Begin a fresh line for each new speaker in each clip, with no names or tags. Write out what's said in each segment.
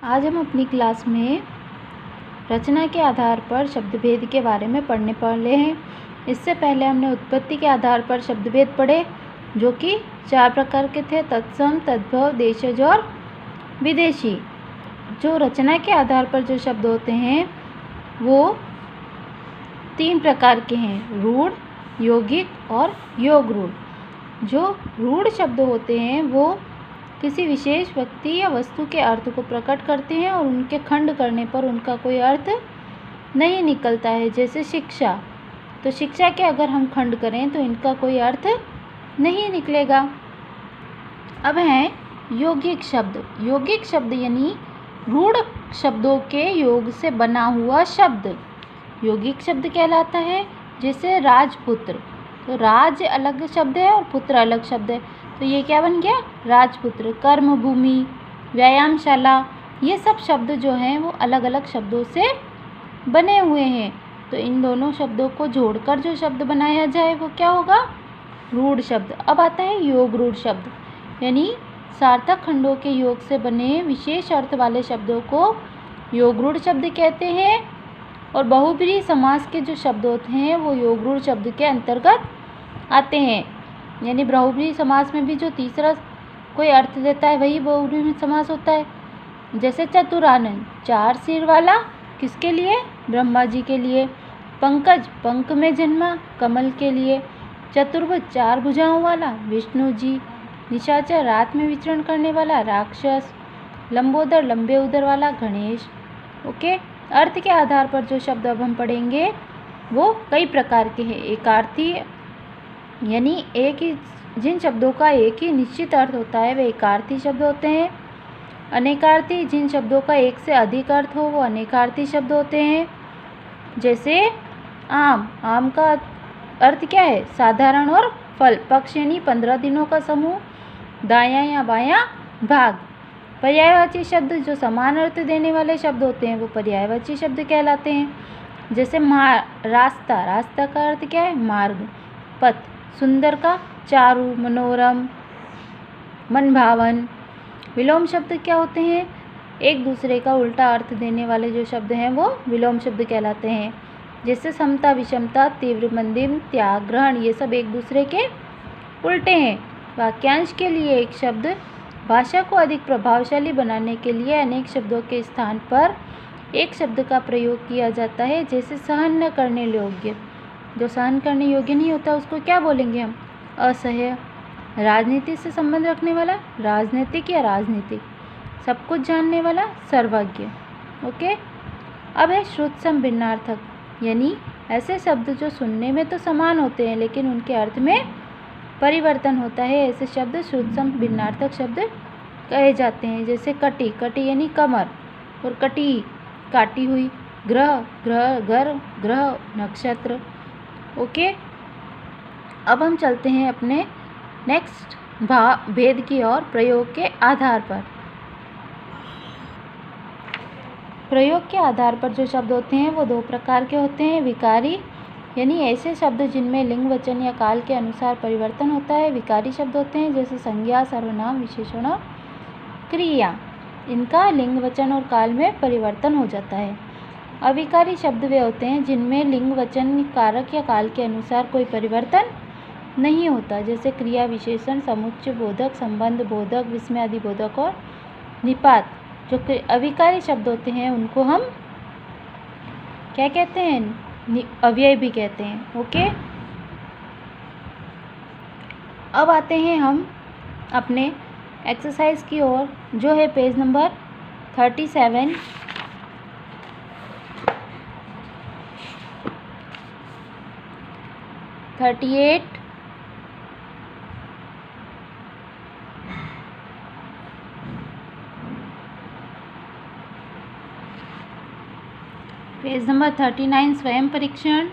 आज हम अपनी क्लास में रचना के आधार पर शब्दभेद के बारे में पढ़ने वाले हैं। इससे पहले हमने उत्पत्ति के आधार पर शब्दभेद पढ़े, जो कि 4 प्रकार के थे: तत्सम, तद्भव, देशज और विदेशी। जो रचना के आधार पर जो शब्द होते हैं वो 3 प्रकार के हैं: रूढ़, यौगिक और योग रूढ़। जो रूढ़ शब्द होते हैं वो किसी विशेष व्यक्ति या वस्तु के अर्थ को प्रकट करते हैं और उनके खंड करने पर उनका कोई अर्थ नहीं निकलता है। जैसे शिक्षा, तो शिक्षा के अगर हम खंड करें तो इनका कोई अर्थ नहीं निकलेगा। अब हैं यौगिक शब्द। यौगिक शब्द यानी रूढ़ शब्दों के योग से बना हुआ शब्द यौगिक शब्द कहलाता है। जैसे राजपुत्र, तो राज अलग शब्द है और पुत्र अलग शब्द है, तो ये क्या बन गया? राजपुत्र। कर्मभूमि, व्यायामशाला, ये सब शब्द जो हैं वो अलग अलग शब्दों से बने हुए हैं। तो इन दोनों शब्दों को जोड़कर जो शब्द बनाया जाए वो क्या होगा? रूढ़ शब्द। अब आता है योग रूढ़ शब्द, यानी सार्थक खंडों के योग से बने विशेष अर्थ वाले शब्दों को योग रूढ़ शब्द कहते हैं। और बहुब्रीहि समास के जो शब्द होते हैं वो योग रूढ़ शब्द के अंतर्गत आते हैं। यानी बहुब्रीहि समास में भी जो तीसरा कोई अर्थ देता है वही बहुब्रीहि समास होता है। जैसे चतुरानन, 4 सिर वाला, किसके लिए? ब्रह्मा जी के लिए। पंकज, पंख में जन्मा, कमल के लिए। चतुर्भुज, 4 भुजाओं वाला, विष्णु जी। निशाचर, रात में विचरण करने वाला, राक्षस। लंबोदर, लंबे उदर वाला, गणेश। ओके, अर्थ के आधार पर जो शब्द अब हम पढ़ेंगे वो कई प्रकार के हैं। एकार्थी, यानी एक ही जिन शब्दों का एक ही निश्चित अर्थ होता है वे एकार्थी शब्द होते हैं। अनेकार्थी, जिन शब्दों का एक से अधिक अर्थ हो वो अनेकार्थी शब्द होते हैं। जैसे आम, आम का अर्थ क्या है? साधारण और फल। पक्ष यानी 15 दिनों का समूह। दायां या बायां भाग। पर्यायवाची शब्द, जो समान अर्थ देने वाले शब्द होते हैं वो पर्यायवाची शब्द कहलाते हैं। जैसे रास्ता, रास्ता का अर्थ क्या है? मार्ग। पथ, सुंदर का चारु, मनोरम, मनभावन। विलोम शब्द क्या होते हैं? एक दूसरे का उल्टा अर्थ देने वाले जो शब्द हैं वो विलोम शब्द कहलाते हैं। जैसे समता, विषमता, तीव्र, मंदिम, त्याग, ग्रहण, ये सब एक दूसरे के उल्टे हैं। वाक्यांश के लिए एक शब्द भाषा को अधिक प्रभावशाली बनाने के लिए अनेक शब्दों के स्थान पर एक शब्द का प्रयोग किया जाता है। जैसे सहन न करने योग्य, जो सहन करने योग्य नहीं होता उसको क्या बोलेंगे हम? असह्य। राजनीति से संबंध रखने वाला, राजनीतिक या राजनीतिक। सब कुछ जानने वाला, सर्वज्ञ। ओके, अब है श्रुत सम भिन्नार्थक, यानी ऐसे शब्द जो सुनने में तो समान होते हैं लेकिन उनके अर्थ में परिवर्तन होता है। ऐसे शब्द श्रुत सम भिन्नार्थक शब्द कहे जाते हैं। जैसे कटी, कटी यानी कमर, और कटी, काटी हुई। ग्रह, ग्रह, घर, ग्रह, नक्षत्र। ओके, अब हम चलते हैं अपने नेक्स्ट भेद की ओर। प्रयोग के आधार पर, प्रयोग के आधार पर जो शब्द होते हैं वो 2 प्रकार के होते हैं। विकारी, यानी ऐसे शब्द जिनमें लिंग, वचन या काल के अनुसार परिवर्तन होता है विकारी शब्द होते हैं। जैसे संज्ञा, सर्वनाम, विशेषण और क्रिया, इनका लिंग, वचन और काल में परिवर्तन हो जाता है। अविकारी शब्द वे होते हैं जिनमें लिंग, वचन, कारक या काल के अनुसार कोई परिवर्तन नहीं होता। जैसे क्रिया, विशेषण, समुच्चय बोधक, संबंध बोधक, विस्मय आदि बोधक और निपात। जो अविकारी शब्द होते हैं उनको हम क्या कहते हैं? अव्यय भी कहते हैं। ओके, अब आते हैं हम अपने एक्सरसाइज की ओर, जो है पेज नंबर 37, 38, 39 स्वयं परीक्षण।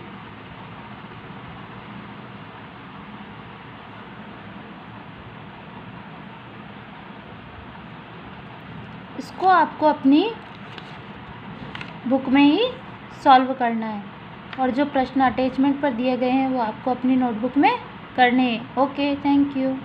इसको आपको अपनी बुक में ही सॉल्व करना है और जो प्रश्न अटैचमेंट पर दिए गए हैं वो आपको अपनी नोटबुक में करने हैं। Okay, thank you.